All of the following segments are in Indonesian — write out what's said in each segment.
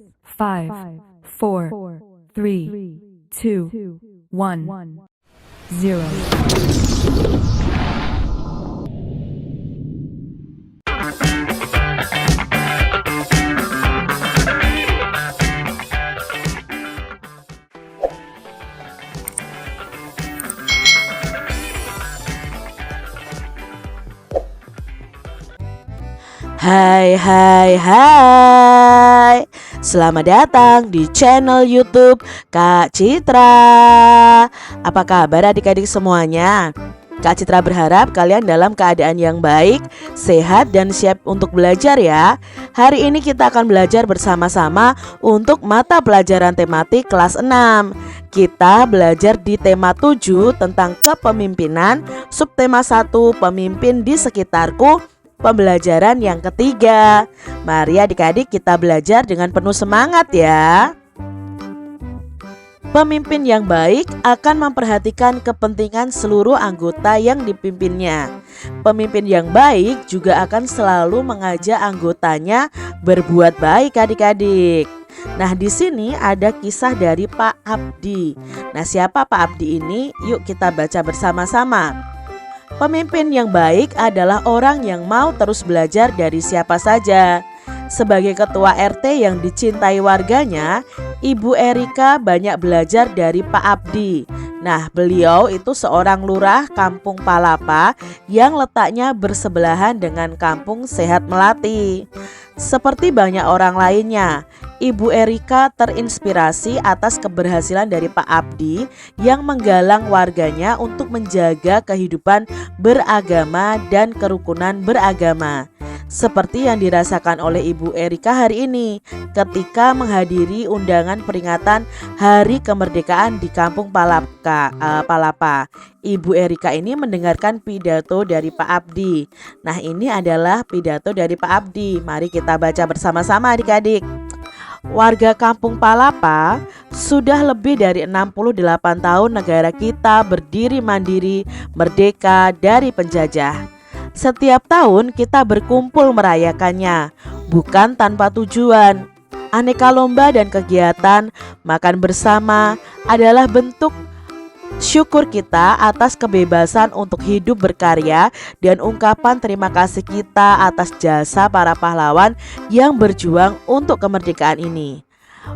5, 4, 3, 2, 1, 0. Hai hai hai. Selamat datang di channel YouTube Kak Citra. Apa kabar adik-adik semuanya? Kak Citra berharap kalian dalam keadaan yang baik, sehat dan siap untuk belajar ya. Hari ini kita akan belajar bersama-sama untuk mata pelajaran tematik kelas 6. Kita belajar di tema 7 tentang kepemimpinan, subtema 1 pemimpin di sekitarku, pembelajaran yang ketiga. Mari adik-adik kita belajar dengan penuh semangat ya. Pemimpin yang baik akan memperhatikan kepentingan seluruh anggota yang dipimpinnya. Pemimpin yang baik juga akan selalu mengajak anggotanya berbuat baik adik-adik. Nah, di sini ada kisah dari Pak Abdi. Nah, siapa Pak Abdi ini? Yuk kita baca bersama-sama. Pemimpin yang baik adalah orang yang mau terus belajar dari siapa saja. Sebagai ketua RT yang dicintai warganya, Ibu Erika banyak belajar dari Pak Abdi. Nah, beliau itu seorang lurah Kampung Palapa yang letaknya bersebelahan dengan Kampung Sehat Melati. Seperti banyak orang lainnya, Ibu Erika terinspirasi atas keberhasilan dari Pak Abdi yang menggalang warganya untuk menjaga kehidupan beragama dan kerukunan beragama. Seperti yang dirasakan oleh Ibu Erika hari ini ketika menghadiri undangan peringatan Hari Kemerdekaan di Kampung Palapa. Ibu Erika ini mendengarkan pidato dari Pak Abdi. Nah, ini adalah pidato dari Pak Abdi. Mari kita baca bersama-sama adik-adik. Warga Kampung Palapa, sudah lebih dari 68 tahun negara kita berdiri mandiri, merdeka dari penjajah. Setiap tahun kita berkumpul merayakannya, bukan tanpa tujuan. Aneka lomba dan kegiatan makan bersama adalah bentuk syukur kita atas kebebasan untuk hidup berkarya dan ungkapan terima kasih kita atas jasa para pahlawan yang berjuang untuk kemerdekaan ini.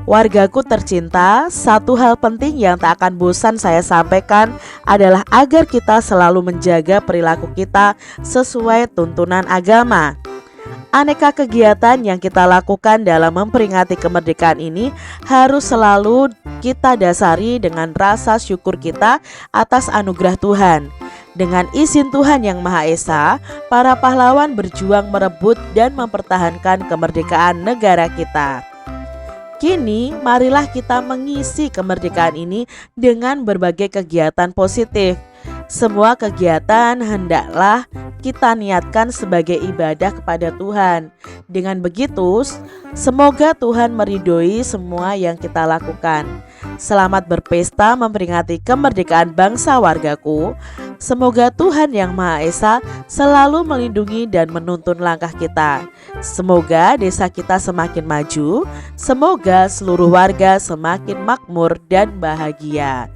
Wargaku tercinta, satu hal penting yang tak akan bosan saya sampaikan adalah agar kita selalu menjaga perilaku kita sesuai tuntunan agama. Aneka kegiatan yang kita lakukan dalam memperingati kemerdekaan ini harus selalu kita dasari dengan rasa syukur kita atas anugerah Tuhan. Dengan izin Tuhan Yang Maha Esa, para pahlawan berjuang merebut dan mempertahankan kemerdekaan negara kita. Kini, marilah kita mengisi kemerdekaan ini dengan berbagai kegiatan positif. Semua kegiatan hendaklah kita niatkan sebagai ibadah kepada Tuhan. Dengan begitu, semoga Tuhan meridhoi semua yang kita lakukan. Selamat berpesta memperingati kemerdekaan bangsa wargaku. Semoga Tuhan Yang Maha Esa selalu melindungi dan menuntun langkah kita. Semoga desa kita semakin maju. Semoga seluruh warga semakin makmur dan bahagia.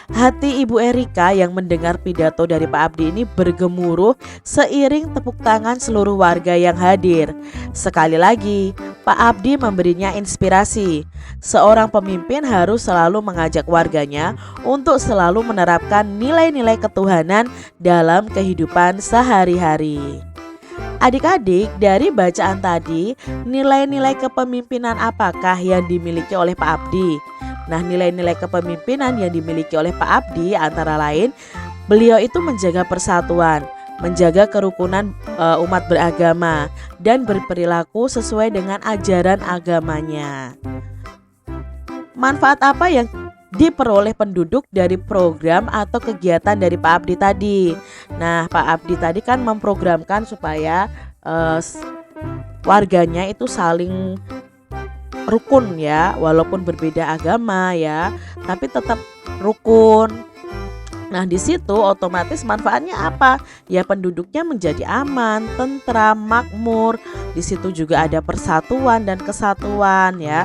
Hati Ibu Erika yang mendengar pidato dari Pak Abdi ini bergemuruh seiring tepuk tangan seluruh warga yang hadir. Sekali lagi, Pak Abdi memberinya inspirasi. Seorang pemimpin harus selalu mengajak warganya untuk selalu menerapkan nilai-nilai ketuhanan dalam kehidupan sehari-hari. Adik-adik, dari bacaan tadi, nilai-nilai kepemimpinan apakah yang dimiliki oleh Pak Abdi? Nah, nilai-nilai kepemimpinan yang dimiliki oleh Pak Abdi antara lain, beliau itu menjaga persatuan, menjaga kerukunan umat beragama, dan berperilaku sesuai dengan ajaran agamanya. Manfaat apa yang diperoleh penduduk dari program atau kegiatan dari Pak Abdi tadi? Nah, Pak Abdi tadi kan memprogramkan supaya warganya itu saling rukun ya, walaupun berbeda agama ya, tapi tetap rukun. Nah, di situ otomatis manfaatnya apa? Ya penduduknya menjadi aman, tentram, makmur. Di situ juga ada persatuan dan kesatuan ya.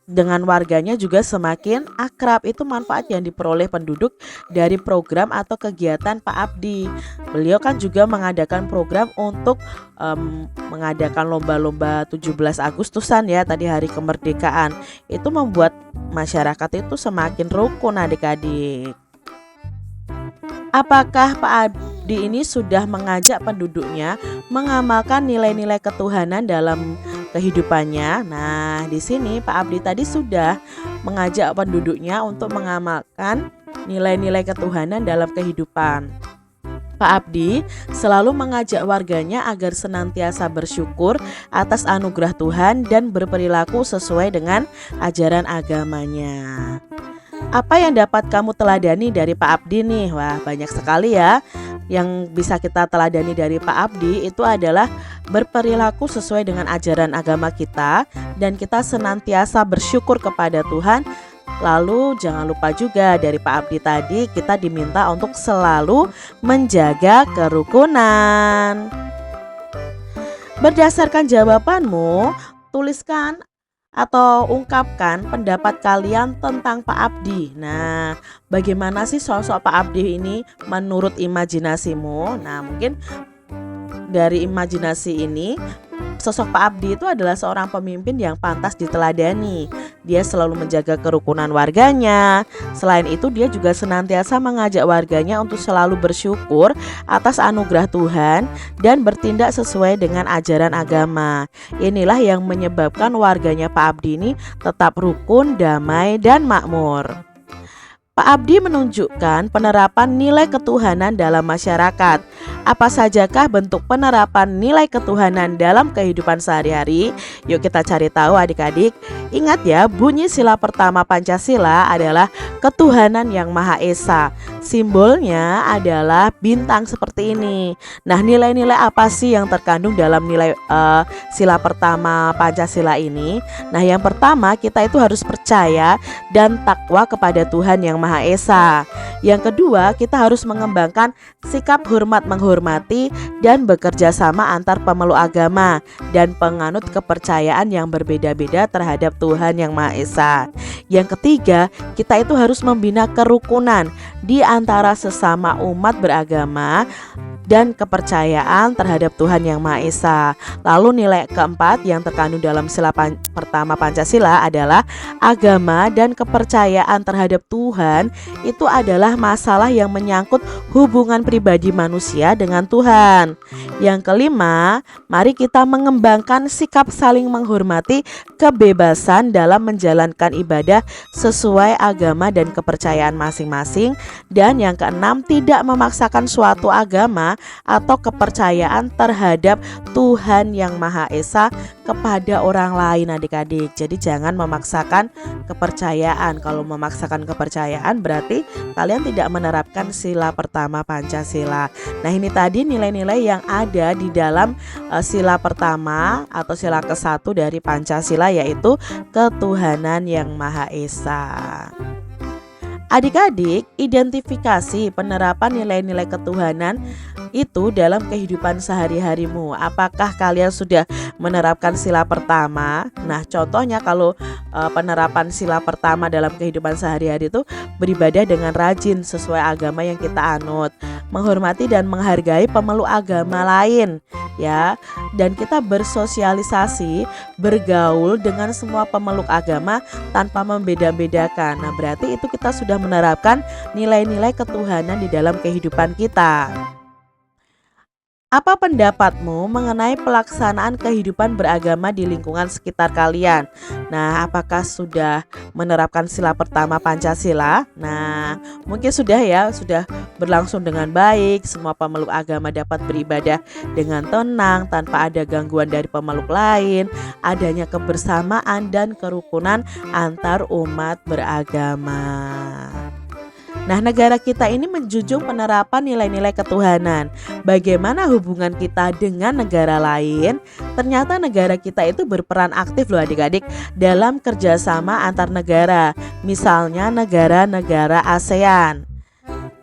Dengan warganya juga semakin akrab. Itu manfaat yang diperoleh penduduk dari program atau kegiatan Pak Abdi. Beliau kan juga mengadakan program untuk mengadakan lomba-lomba 17 Agustusan ya, tadi hari kemerdekaan. Itu membuat masyarakat itu semakin rukun adik-adik. Apakah Pak Abdi ini sudah mengajak penduduknya mengamalkan nilai-nilai ketuhanan dalam kehidupannya? Nah, di sini Pak Abdi tadi sudah mengajak penduduknya untuk mengamalkan nilai-nilai ketuhanan dalam kehidupan. Pak Abdi selalu mengajak warganya agar senantiasa bersyukur atas anugerah Tuhan dan berperilaku sesuai dengan ajaran agamanya. Apa yang dapat kamu teladani dari Pak Abdi nih? Wah, banyak sekali ya. Yang bisa kita teladani dari Pak Abdi itu adalah berperilaku sesuai dengan ajaran agama kita, dan kita senantiasa bersyukur kepada Tuhan. Lalu jangan lupa juga dari Pak Abdi tadi kita diminta untuk selalu menjaga kerukunan. Berdasarkan jawabanmu, tuliskan atau ungkapkan pendapat kalian tentang Pak Abdi. Nah, bagaimana sih sosok Pak Abdi ini menurut imajinasimu? Nah, mungkin dari imajinasi ini, sosok Pak Abdi itu adalah seorang pemimpin yang pantas diteladani. Dia selalu menjaga kerukunan warganya. Selain itu, dia juga senantiasa mengajak warganya untuk selalu bersyukur atas anugerah Tuhan dan bertindak sesuai dengan ajaran agama. Inilah yang menyebabkan warganya Pak Abdi ini tetap rukun, damai, dan makmur. Pak Abdi menunjukkan penerapan nilai ketuhanan dalam masyarakat. Apa sajakah bentuk penerapan nilai ketuhanan dalam kehidupan sehari-hari? Yuk kita cari tahu adik-adik. Ingat ya, bunyi sila pertama Pancasila adalah ketuhanan yang Maha Esa. Simbolnya adalah bintang seperti ini. Nah, nilai-nilai apa sih yang terkandung dalam nilai sila pertama Pancasila ini? Nah, yang pertama, kita itu harus percaya dan takwa kepada Tuhan yang Maha Esa. Yang kedua, kita harus mengembangkan sikap hormat menghormati dan bekerja sama antar pemeluk agama dan penganut kepercayaan yang berbeda-beda terhadap Tuhan yang Maha Esa. Yang ketiga, kita itu harus membina kerukunan di antara sesama umat beragama dan kepercayaan terhadap Tuhan yang Maha Esa. Lalu nilai keempat yang terkandung dalam sila pertama Pancasila adalah agama dan kepercayaan terhadap Tuhan itu adalah masalah yang menyangkut hubungan pribadi manusia dengan Tuhan. Yang kelima, mari kita mengembangkan sikap saling menghormati kebebasan dalam menjalankan ibadah sesuai agama dan kepercayaan masing-masing. Dan yang keenam, tidak memaksakan suatu agama atau kepercayaan terhadap Tuhan yang Maha Esa kepada orang lain adik-adik. Jadi jangan memaksakan kepercayaan. Kalau memaksakan kepercayaan berarti kalian tidak menerapkan sila pertama Pancasila. Nah, ini tadi nilai-nilai yang ada di dalam sila pertama atau sila ke-1 dari Pancasila, yaitu ketuhanan yang Maha Esa. Adik-adik, identifikasi penerapan nilai-nilai ketuhanan itu dalam kehidupan sehari-harimu. Apakah kalian sudah menerapkan sila pertama? Nah, contohnya kalau penerapan sila pertama dalam kehidupan sehari-hari itu beribadah dengan rajin sesuai agama yang kita anut, menghormati dan menghargai pemeluk agama lain, ya, dan kita bersosialisasi, bergaul dengan semua pemeluk agama tanpa membeda-bedakan. Nah, berarti itu kita sudah menerapkan nilai-nilai ketuhanan di dalam kehidupan kita. Apa pendapatmu mengenai pelaksanaan kehidupan beragama di lingkungan sekitar kalian? Nah, apakah sudah menerapkan sila pertama Pancasila? Nah, mungkin sudah ya, sudah berlangsung dengan baik. Semua pemeluk agama dapat beribadah dengan tenang tanpa ada gangguan dari pemeluk lain. Adanya kebersamaan dan kerukunan antar umat beragama. Nah, negara kita ini menjunjung penerapan nilai-nilai ketuhanan. Bagaimana hubungan kita dengan negara lain? Ternyata negara kita itu berperan aktif loh adik-adik dalam kerjasama antar negara. Misalnya negara-negara ASEAN.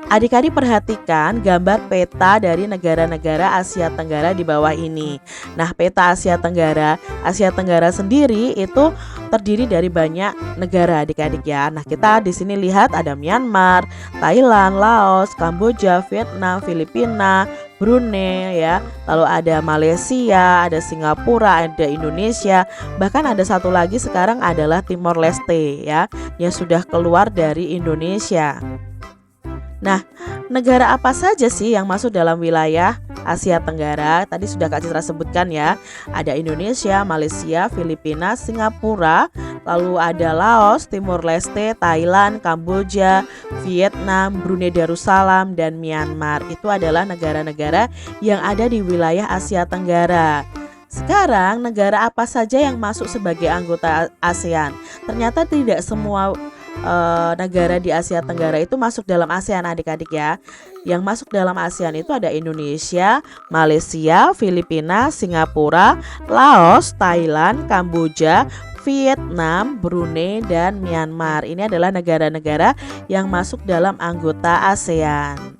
Adik-adik perhatikan gambar peta dari negara-negara Asia Tenggara di bawah ini. Nah, peta Asia Tenggara sendiri itu terdiri dari banyak negara adik-adik ya. Nah, kita di sini lihat ada Myanmar, Thailand, Laos, Kamboja, Vietnam, Filipina, Brunei ya. Lalu ada Malaysia, ada Singapura, ada Indonesia. Bahkan ada satu lagi sekarang adalah Timor Leste ya, yang sudah keluar dari Indonesia. Nah, negara apa saja sih yang masuk dalam wilayah Asia Tenggara? Tadi sudah Kak Citra sebutkan ya. Ada Indonesia, Malaysia, Filipina, Singapura, lalu ada Laos, Timor Leste, Thailand, Kamboja, Vietnam, Brunei Darussalam, dan Myanmar. Itu adalah negara-negara yang ada di wilayah Asia Tenggara. Sekarang, negara apa saja yang masuk sebagai anggota ASEAN? Ternyata tidak semua negara di Asia Tenggara itu masuk dalam ASEAN adik-adik ya. Yang masuk dalam ASEAN itu ada Indonesia, Malaysia, Filipina, Singapura, Laos, Thailand, Kamboja, Vietnam, Brunei, dan Myanmar. Ini adalah negara-negara yang masuk dalam anggota ASEAN.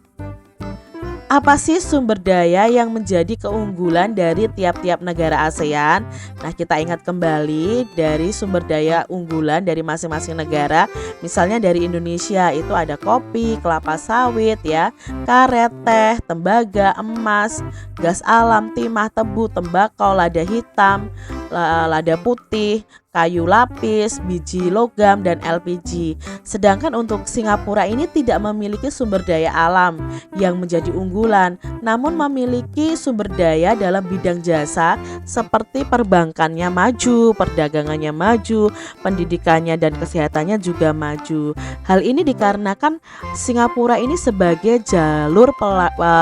Apa sih sumber daya yang menjadi keunggulan dari tiap-tiap negara ASEAN? Nah, kita ingat kembali dari sumber daya unggulan dari masing-masing negara. Misalnya dari Indonesia itu ada kopi, kelapa sawit ya, karet, teh, tembaga, emas, gas alam, timah, tebu, tembakau, lada hitam, lada putih, kayu lapis, biji logam, dan LPG. Sedangkan untuk Singapura ini tidak memiliki sumber daya alam yang menjadi unggulan, namun memiliki sumber daya dalam bidang jasa seperti perbankannya maju, perdagangannya maju, pendidikannya dan kesehatannya juga maju. Hal ini dikarenakan Singapura ini sebagai jalur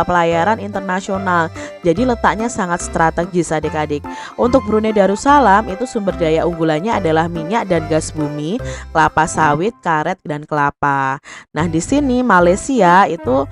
pelayaran internasional, jadi letaknya sangat strategis adik-adik. Untuk Brunei Darussalam itu sumber daya unggulannya adalah minyak dan gas bumi, kelapa sawit, karet, dan kelapa. Nah, di sini Malaysia itu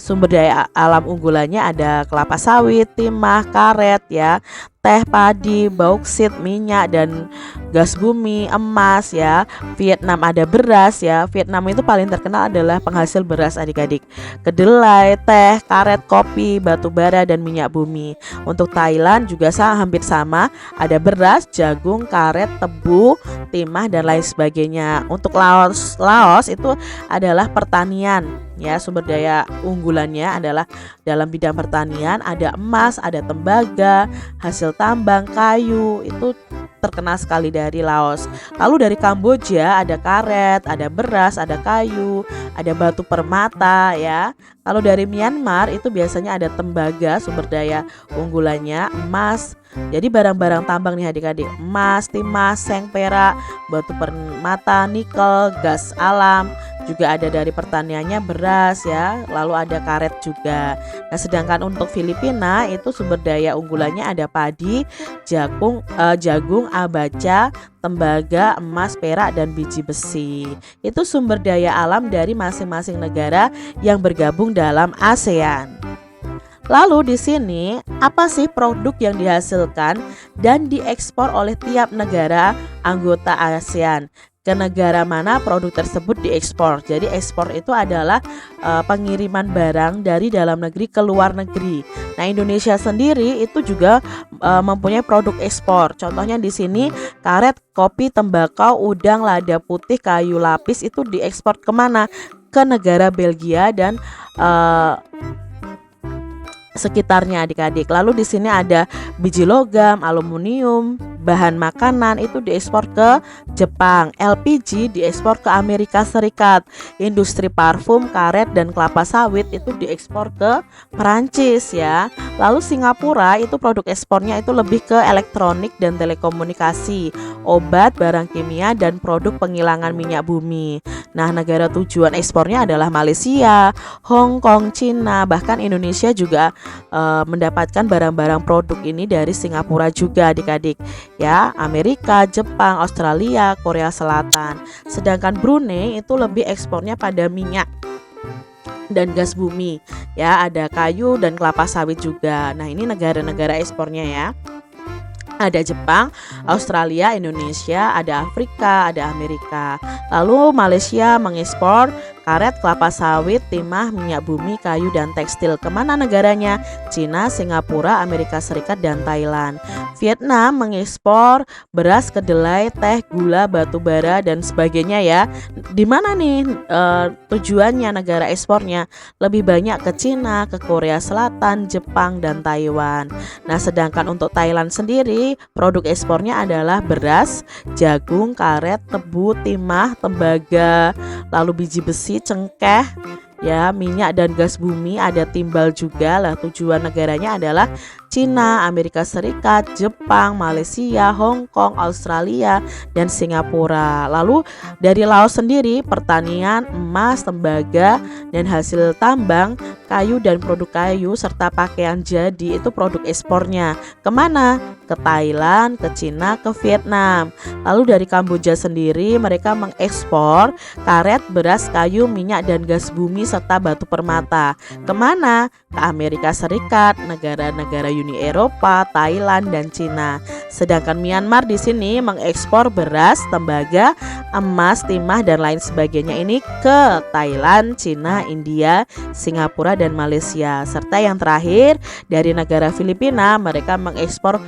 sumber daya alam unggulannya ada kelapa sawit, timah, karet ya, teh, padi, bauksit, minyak, dan gas bumi, emas ya. Vietnam ada beras ya. Vietnam itu paling terkenal adalah penghasil beras adik-adik. Kedelai, teh, karet, kopi, batu bara, dan minyak bumi. Untuk Thailand juga hampir sama, ada beras, jagung, karet, tebu, timah, dan lain sebagainya. Untuk Laos itu adalah pertanian ya, sumber daya unggulannya adalah dalam bidang pertanian, ada emas, ada tembaga, hasil tambang, kayu, itu terkenal sekali dari Laos. Lalu dari Kamboja ada karet, ada beras, ada kayu, ada batu permata ya. Kalau dari Myanmar itu biasanya ada tembaga, sumber daya unggulannya emas. Jadi barang-barang tambang nih adik-adik, emas, timah, seng, perak, batu permata, nikel, gas alam. Juga ada dari pertaniannya beras ya, lalu ada karet juga. Nah, sedangkan untuk Filipina itu sumber daya unggulannya ada padi, jagung, abaca, tembaga, emas, perak, dan biji besi. Itu sumber daya alam dari masing-masing negara yang bergabung dalam ASEAN. Lalu di sini apa sih produk yang dihasilkan dan diekspor oleh tiap negara anggota ASEAN? Ke negara mana produk tersebut diekspor. Jadi ekspor itu adalah pengiriman barang dari dalam negeri ke luar negeri. Nah, Indonesia sendiri itu juga mempunyai produk ekspor. Contohnya di sini karet, kopi, tembakau, udang, lada putih, kayu lapis itu diekspor kemana? Ke negara Belgia dan sekitarnya adik-adik. Lalu di sini ada biji logam, aluminium, bahan makanan itu diekspor ke Jepang, LPG diekspor ke Amerika Serikat, industri parfum, karet, dan kelapa sawit itu diekspor ke Perancis ya. Lalu Singapura itu produk ekspornya itu lebih ke elektronik dan telekomunikasi, obat, barang kimia, dan produk penghilangan minyak bumi. Nah, negara tujuan ekspornya adalah Malaysia, Hong Kong, Cina, bahkan Indonesia juga mendapatkan barang-barang produk ini dari Singapura juga adik-adik ya, Amerika, Jepang, Australia, Korea Selatan. Sedangkan Brunei itu lebih ekspornya pada minyak dan gas bumi ya, ada kayu dan kelapa sawit juga. Nah, ini negara-negara ekspornya ya. Ada Jepang, Australia, Indonesia, ada Afrika, ada Amerika. Lalu Malaysia mengekspor karet, kelapa sawit, timah, minyak bumi, kayu, dan tekstil. Kemana negaranya? Cina, Singapura, Amerika Serikat, dan Thailand. Vietnam mengekspor beras, kedelai, teh, gula, batu bara, dan sebagainya ya. Di mana nih tujuannya negara ekspornya? Lebih banyak ke Cina, ke Korea Selatan, Jepang, dan Taiwan. Nah, sedangkan untuk Thailand sendiri, produk ekspornya adalah beras, jagung, karet, tebu, timah, tembaga, lalu biji besi, cengkeh, ya, minyak dan gas bumi, ada timbal juga lah. Tujuan negaranya adalah Cina, Amerika Serikat, Jepang, Malaysia, Hong Kong, Australia, dan Singapura. Lalu dari Laos sendiri, pertanian, emas, tembaga, dan hasil tambang, kayu dan produk kayu, serta pakaian jadi itu produk ekspornya. Kemana? Ke Thailand, ke Cina, ke Vietnam. Lalu dari Kamboja sendiri, mereka mengekspor karet, beras, kayu, minyak, dan gas bumi, serta batu permata. Kemana? Ke Amerika Serikat, negara-negara Uni Eropa, Thailand, dan Cina. Sedangkan Myanmar di sini mengekspor beras, tembaga, emas, timah, dan lain sebagainya ini ke Thailand, Cina, India, Singapura, dan Malaysia. Serta yang terakhir dari negara Filipina, mereka mengekspor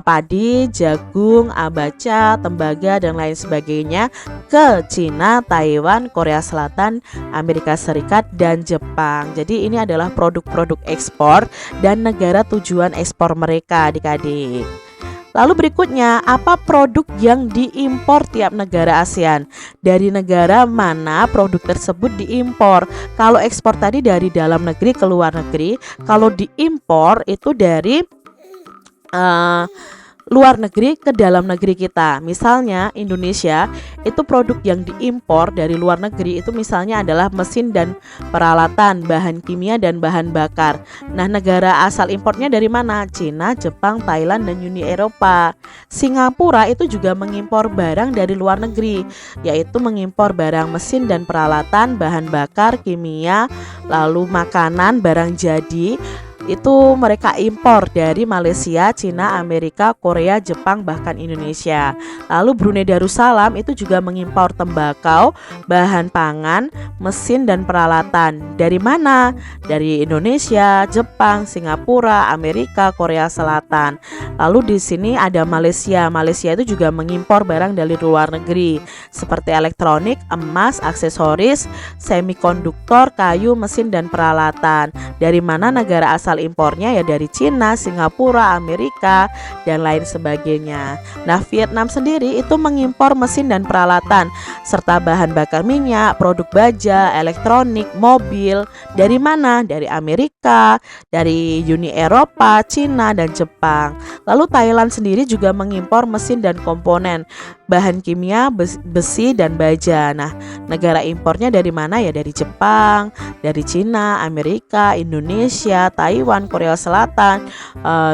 padi, jagung, abaca, tembaga, dan lain sebagainya ke Cina, Taiwan, Korea Selatan, Amerika Serikat, dan Jepang. Jadi ini adalah produk-produk ekspor dan negara tujuan ekspor mereka, adik-adik. Lalu berikutnya, apa produk yang diimpor tiap negara ASEAN? Dari negara mana produk tersebut diimpor? Kalau ekspor tadi dari dalam negeri ke luar negeri, kalau diimpor itu dari luar negeri ke dalam negeri kita. Misalnya Indonesia itu produk yang diimpor dari luar negeri itu misalnya adalah mesin dan peralatan, bahan kimia, dan bahan bakar. Nah, negara asal importnya dari mana? Cina, Jepang, Thailand, dan Uni Eropa. Singapura itu juga mengimpor barang dari luar negeri, yaitu mengimpor barang mesin dan peralatan, bahan bakar, kimia, lalu makanan, barang jadi. Itu mereka impor dari Malaysia, Cina, Amerika, Korea, Jepang, bahkan Indonesia. Lalu Brunei Darussalam itu juga mengimpor tembakau, bahan pangan, mesin, dan peralatan. Dari mana? Dari Indonesia, Jepang, Singapura, Amerika, Korea Selatan. Lalu di sini ada Malaysia. Malaysia itu juga mengimpor barang dari luar negeri seperti elektronik, emas, aksesoris, semikonduktor, kayu, mesin, dan peralatan. Dari mana negara asal impornya? Ya dari Cina, Singapura, Amerika, dan lain sebagainya. Nah, Vietnam sendiri itu mengimpor mesin dan peralatan serta bahan bakar minyak, produk baja, elektronik, mobil. Dari mana? Dari Amerika, dari Uni Eropa, Cina, dan Jepang. Lalu Thailand sendiri juga mengimpor mesin dan komponen, bahan kimia, besi, dan baja. Nah, negara impornya dari mana? Ya dari Jepang, dari Cina, Amerika, Indonesia, Taiwan, Korea Selatan,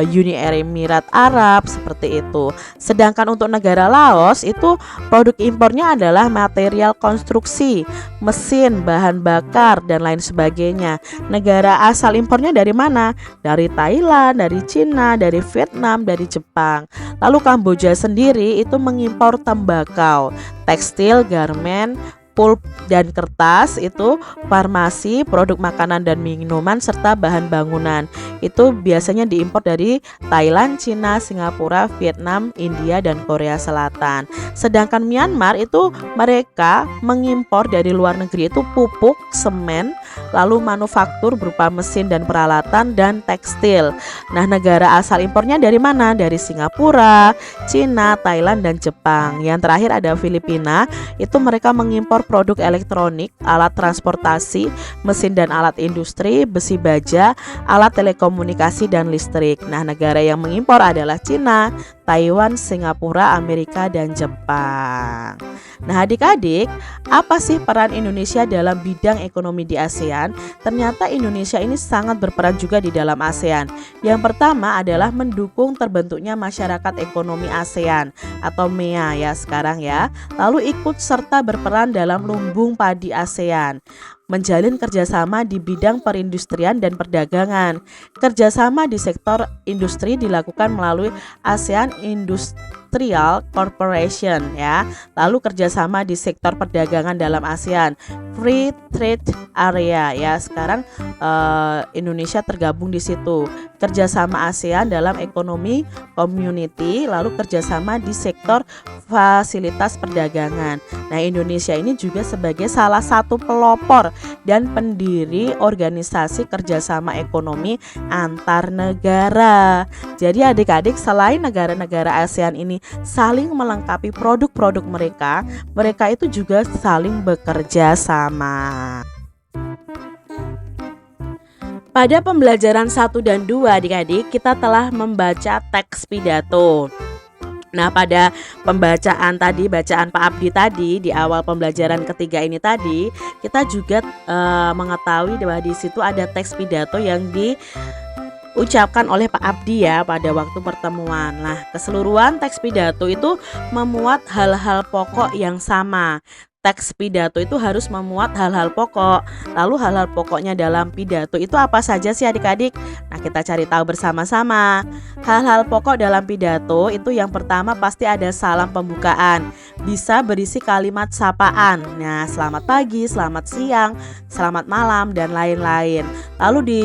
Uni Emirat Arab, seperti itu. Sedangkan untuk negara Laos itu produk impornya adalah material konstruksi, mesin, bahan bakar, dan lain sebagainya. Negara asal impornya dari mana? Dari Thailand, dari Cina, dari Vietnam, dari Jepang. Lalu Kamboja sendiri itu mengimpor tembakau, tekstil, garmen, pulp dan kertas, itu farmasi, produk makanan dan minuman, serta bahan bangunan. Itu biasanya diimpor dari Thailand, Cina, Singapura, Vietnam, India, dan Korea Selatan. Sedangkan Myanmar itu mereka mengimpor dari luar negeri itu pupuk, semen, lalu manufaktur berupa mesin dan peralatan, dan tekstil. Nah, negara asal impornya dari mana? Dari Singapura, Cina, Thailand, dan Jepang. Yang terakhir ada Filipina, itu mereka mengimpor produk elektronik, alat transportasi, mesin dan alat industri, besi baja, alat telekomunikasi, dan listrik. Nah, negara yang mengimpor adalah Cina, Taiwan, Singapura, Amerika, dan Jepang. Nah, adik-adik, apa sih peran Indonesia dalam bidang ekonomi di ASEAN? Ternyata Indonesia ini sangat berperan juga di dalam ASEAN. Yang pertama adalah mendukung terbentuknya masyarakat ekonomi ASEAN atau MEA ya sekarang ya. Lalu ikut serta berperan dalam lumbung padi ASEAN. menjalin kerjasama di bidang perindustrian dan perdagangan. Kerjasama di sektor industri dilakukan melalui ASEAN Industrial Corporation ya. Lalu kerjasama di sektor perdagangan dalam ASEAN Free Trade Area ya. Sekarang Indonesia tergabung di situ. Kerjasama ASEAN dalam ekonomi community, lalu kerjasama di sektor fasilitas perdagangan. Nah, Indonesia ini juga sebagai salah satu pelopor dan pendiri organisasi kerjasama ekonomi antar negara. Jadi adik-adik, selain negara-negara ASEAN ini saling melengkapi produk-produk mereka, mereka itu juga saling bekerja sama. Pada pembelajaran 1 dan 2 adik-adik, kita telah membaca teks pidato. Nah, pada pembacaan tadi, bacaan Pak Abdi tadi di awal pembelajaran ketiga ini tadi, kita juga mengetahui bahwa di situ ada teks pidato yang diucapkan oleh Pak Abdi ya pada waktu pertemuan. Nah, keseluruhan teks pidato itu memuat hal-hal pokok yang sama. Teks pidato itu harus memuat hal-hal pokok. Lalu hal-hal pokoknya dalam pidato itu apa saja sih adik-adik? Nah, kita cari tahu bersama-sama. Hal-hal pokok dalam pidato itu yang pertama pasti ada salam pembukaan. Bisa berisi kalimat sapaan. Nah, selamat pagi, selamat siang, selamat malam, dan lain-lain. Lalu di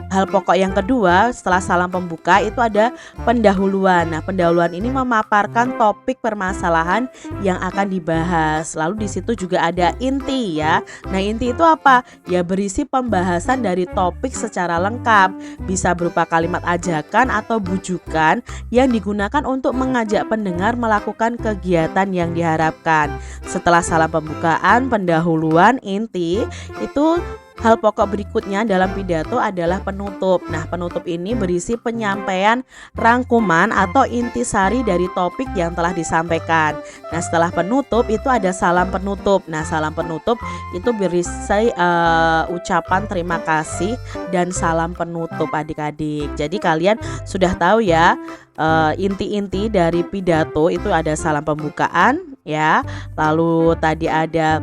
hal pokok yang kedua setelah salam pembuka itu ada pendahuluan. Nah, pendahuluan ini memaparkan topik permasalahan yang akan dibahas. Lalu di situ juga ada inti ya. Nah, inti itu apa? Ya, berisi pembahasan dari topik secara lengkap. Bisa berupa kalimat ajakan atau bujukan yang digunakan untuk mengajak pendengar melakukan kegiatan yang diharapkan. Setelah salam pembukaan, pendahuluan, inti, itu hal pokok berikutnya dalam pidato adalah penutup. Nah, penutup ini berisi penyampaian rangkuman atau intisari dari topik yang telah disampaikan. Nah, setelah penutup itu ada salam penutup. Nah, salam penutup itu berisi ucapan terima kasih dan salam penutup adik-adik. Jadi kalian sudah tahu ya, inti-inti dari pidato itu ada salam pembukaan ya. Lalu tadi ada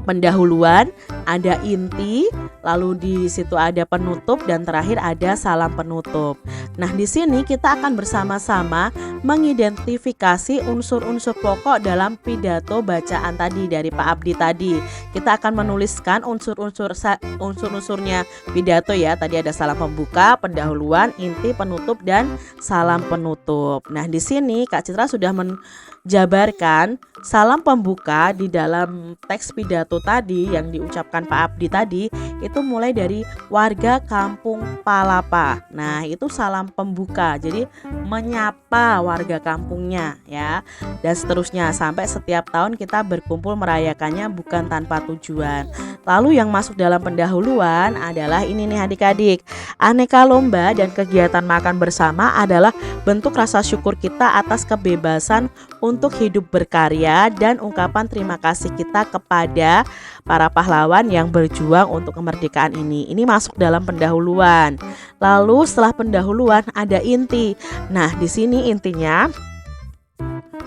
pendahuluan, ada inti, lalu di situ ada penutup, dan terakhir ada salam penutup. Nah, di sini kita akan bersama-sama mengidentifikasi unsur-unsur pokok dalam pidato bacaan tadi dari Pak Abdi tadi. Kita akan menuliskan unsur-unsurnya pidato ya. Tadi ada salam pembuka, pendahuluan, inti, penutup, dan salam penutup. Nah, di sini Kak Citra sudah menjabarkan salam pembuka di dalam teks pidato tadi yang diucapkan Pak Abdi tadi itu mulai dari warga kampung Palapa. Nah, itu salam pembuka. Jadi menyapa warga kampungnya ya. Dan seterusnya sampai setiap tahun kita berkumpul merayakannya bukan tanpa tujuan. Lalu yang masuk dalam pendahuluan adalah ini nih adik-adik. Aneka lomba dan kegiatan makan bersama adalah bentuk rasa syukur kita atas kebebasan untuk hidup berkarya dan ungkapan terima kasih kita kepada para pahlawan yang berjuang untuk kemerdekaan ini. Ini masuk dalam pendahuluan. Lalu setelah pendahuluan ada inti. Nah, di sini intinya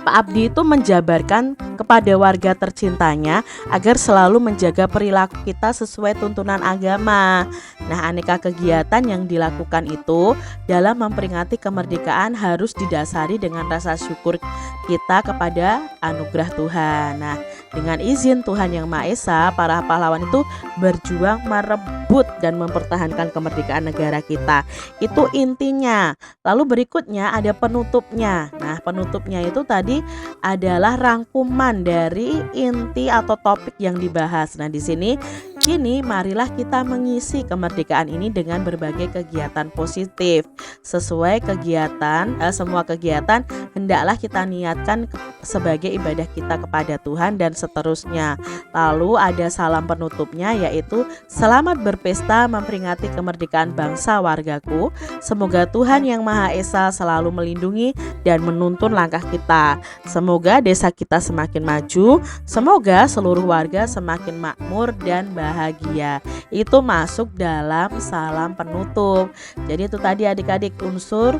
Pak Abdi itu menjabarkan kepada warga tercintanya agar selalu menjaga perilaku kita sesuai tuntunan agama. Nah, aneka kegiatan yang dilakukan itu dalam memperingati kemerdekaan harus didasari dengan rasa syukur kita kepada anugerah Tuhan. Nah, dengan izin Tuhan Yang Maha Esa, para pahlawan itu berjuang merebut dan mempertahankan kemerdekaan negara kita. Itu intinya. Lalu berikutnya ada penutupnya. Nah, penutupnya itu tadi adalah rangkuman dari inti atau topik yang dibahas. Nah, di sini kini marilah kita mengisi kemerdekaan ini dengan berbagai kegiatan positif. Sesuai kegiatan, semua kegiatan hendaklah kita niatkan sebagai ibadah kita kepada Tuhan dan seterusnya. Lalu ada salam penutupnya, yaitu selamat berpesta memperingati kemerdekaan bangsa wargaku. Semoga Tuhan Yang Maha Esa selalu melindungi dan menuntun langkah kita. Semoga desa kita semakin maju. Semoga seluruh warga semakin makmur dan bahagia. bahagia. Itu masuk dalam salam penutup. Jadi itu tadi adik-adik unsur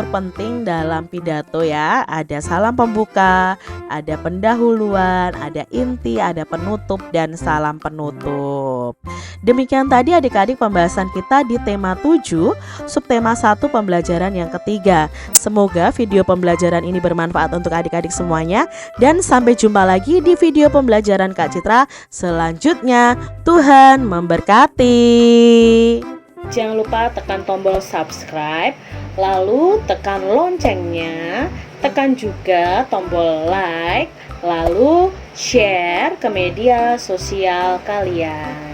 penting dalam pidato ya. Ada salam pembuka, ada pendahuluan, ada inti, ada penutup, dan salam penutup. Demikian tadi adik-adik pembahasan kita di tema 7, subtema 1 pembelajaran yang ketiga. Semoga video pembelajaran ini bermanfaat untuk adik-adik semuanya, dan sampai jumpa lagi di video pembelajaran Kak Citra selanjutnya. Tuhan memberkati. Jangan lupa tekan tombol subscribe, lalu tekan loncengnya, tekan juga tombol like, lalu share ke media sosial kalian.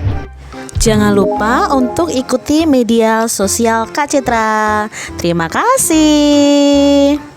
Jangan lupa untuk ikuti media sosial Kak Citra. Terima kasih.